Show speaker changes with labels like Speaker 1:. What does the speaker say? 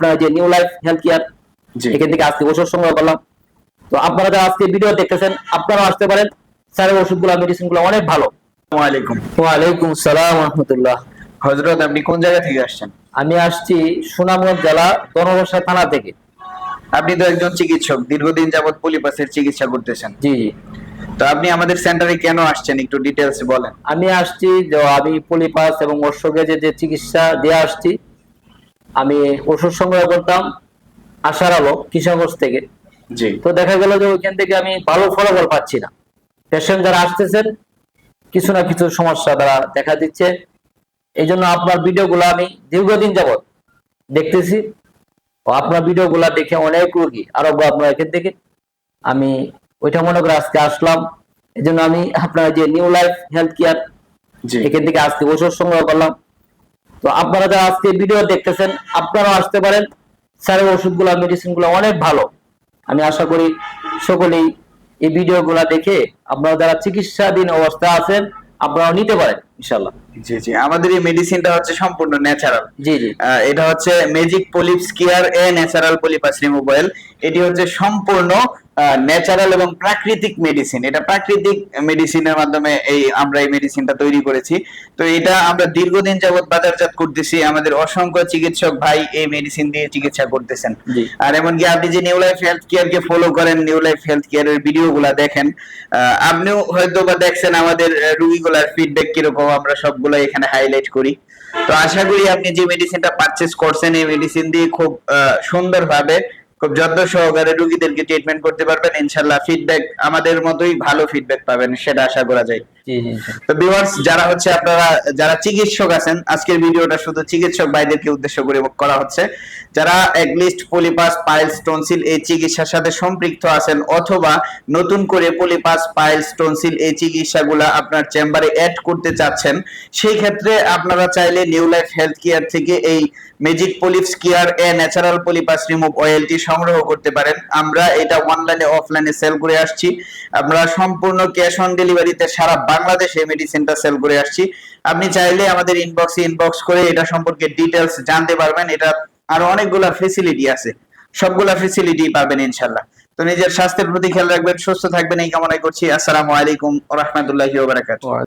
Speaker 1: আপনার যে new life health care, এখান থেকে আজকে ওষুধ সংগ্রহ করলাম। তো আপনারা যারা আজকে ভিডিও দেখতেছেন আপনারাও আসতে পারেন, স্যারের ওষুধগুলো মেডিসিনগুলো অনেক ভালো। ওয়ালাইকুম আসসালাম রাহমাতুল্লাহ।
Speaker 2: হযরত, আপনি কোন জায়গা থেকে আসছেন?
Speaker 1: আমি আসছি সুনামগঞ্জ জেলা গণবসা থানা থেকে।
Speaker 2: আপনি তো একজন চিকিৎসক, দীর্ঘদিন যাবত পলিপাসের চিকিৎসা করতেছেন।
Speaker 1: জি জি।
Speaker 2: তো আপনি আমাদের সেন্টারে কেন আসছেন একটু ডিটেইলস বলেন।
Speaker 1: আমি আসছি যে আমি পলিপাস এবং ওষুধে যে চিকিৎসা দিয়ে আসছি। আমি ওষুধ সংগ্রহ করতাম আশার আলো কিশোরগঞ্জ থেকে।
Speaker 2: জি।
Speaker 1: তো দেখা গেল যে ওইখান থেকে আমি ভালো ফলাফল পাচ্ছি না। পেশেন্ট যারা আসতেছেন কিছু না কিছু সমস্যা তারা দেখা দিচ্ছে। এই জন্য আপনার ভিডিওগুলো আমি দীর্ঘদিন যাবত দেখতেছি। আপনার ভিডিওগুলো দেখে অনেক রোগী আরোগ্য আপনার এখান থেকে। আমি ওইটা মনে করে আজকে আসলাম। এই জন্য আমি আপনার যে নিউ লাইফ হেলথ কেয়ার, এখান থেকে আজকে ওষুধ সংগ্রহ করলাম। তো আপনারা যারা আজকে ভিডিও দেখতেছেন আপনারাও আসতে পারেন, স্যারের ওষুধগুলো মেডিসিনগুলো অনেক ভালো। আমি আশা করি সকলেই এই ভিডিওগুলো দেখে আপনারা যারা চিকিৎসাধীন অবস্থায় আছেন আপনারাও নিতে পারেন ইনশাআল্লাহ।
Speaker 2: জি জি, আমাদের এই মেডিসিনটা হচ্ছে সম্পূর্ণ ন্যাচারাল।
Speaker 1: জি জি।
Speaker 2: এটা হচ্ছে magic polyps care a natural polypus remove oil. এটি হচ্ছে সম্পূর্ণ ন্যাচারাল এবং প্রাকৃতিক মেডিসিন। এটা প্রাকৃতিক মেডিসিনের মাধ্যমে আমরা এই মেডিসিনটা তৈরি করেছি। তো এটা আমরা দীর্ঘদিন যাবত বাজারজাত করতেছি। আমাদের অসংখ্য চিকিৎসক ভাই এই মেডিসিন দিয়ে চিকিৎসা করতেছেন। আর এমনকি আপনি যে নিউ লাইফ হেলথ কেয়ার কে ফলো করেন, নিউ লাইফ হেলথ কেয়ার এর ভিডিওগুলো দেখেন, আপনিও হয়তো বা দেখছেন আমাদের রোগীগুলোর ফিডব্যাক কিরকম, আমরা সবগুলো এখানে হাইলাইট করি। তো আশা করি আপনি যে মেডিসিনটা পারচেজ করছেন এই মেডিসিন দিয়ে খুব সুন্দরভাবে, খুব যত্ন সহকারে রোগীদেরকে ট্রিটমেন্ট করতে পারবেন ইনশাআল্লাহ। ফিডব্যাক আমাদের মতোই ভালো ফিডব্যাক পাবেন, সেটা আশা করা যায়। তো ভিউয়ার্স, যারা হচ্ছে আপনারা যারা চিকিৎসক আছেন, আজকের ভিডিওটা শুধু চিকিৎসক ভাইদেরকে উদ্দেশ্য করে করা হচ্ছে। যারা একলিস্ট পলিপাস, পাইলস, টনসিল এই চিকিৎসার সাথে সম্পৃক্ত আছেন অথবা নতুন করে পলিপাস, পাইলস, টনসিল এই চিকিৎসাগুলো আপনার চেম্বারে অ্যাড করতে চাচ্ছেন, সেই ক্ষেত্রে আপনারা চাইলে নিউ লাইফ হেলথ কেয়ার থেকে এই magic polyps care a natural polypus remove অয়েলটি সংগ্রহ করতে পারেন। আমরা এটা অনলাইনে অফলাইনে সেল করে আসছি। আমরা সম্পূর্ণ ক্যাশ অন ডেলিভারিতে সারা বাংলাদেশে মেডিসিনটা সেল করে আসছি। আপনি চাইলে আমাদের ইনবক্স করে এটা সম্পর্কে ডিটেইলস জানতে পারবেন। এটা আরো অনেকগুলা ফ্যাসিলিটি আছে, সবগুলা ফ্যাসিলিটি পাবেন ইনশাআল্লাহ। তো নিজের স্বাস্থ্যের প্রতি খেয়াল রাখবেন, সুস্থ থাকবেন এই কামনা করছি। আসসালামু আলাইকুম ওয়া রাহমাতুল্লাহি ওয়া বারাকাতুহু।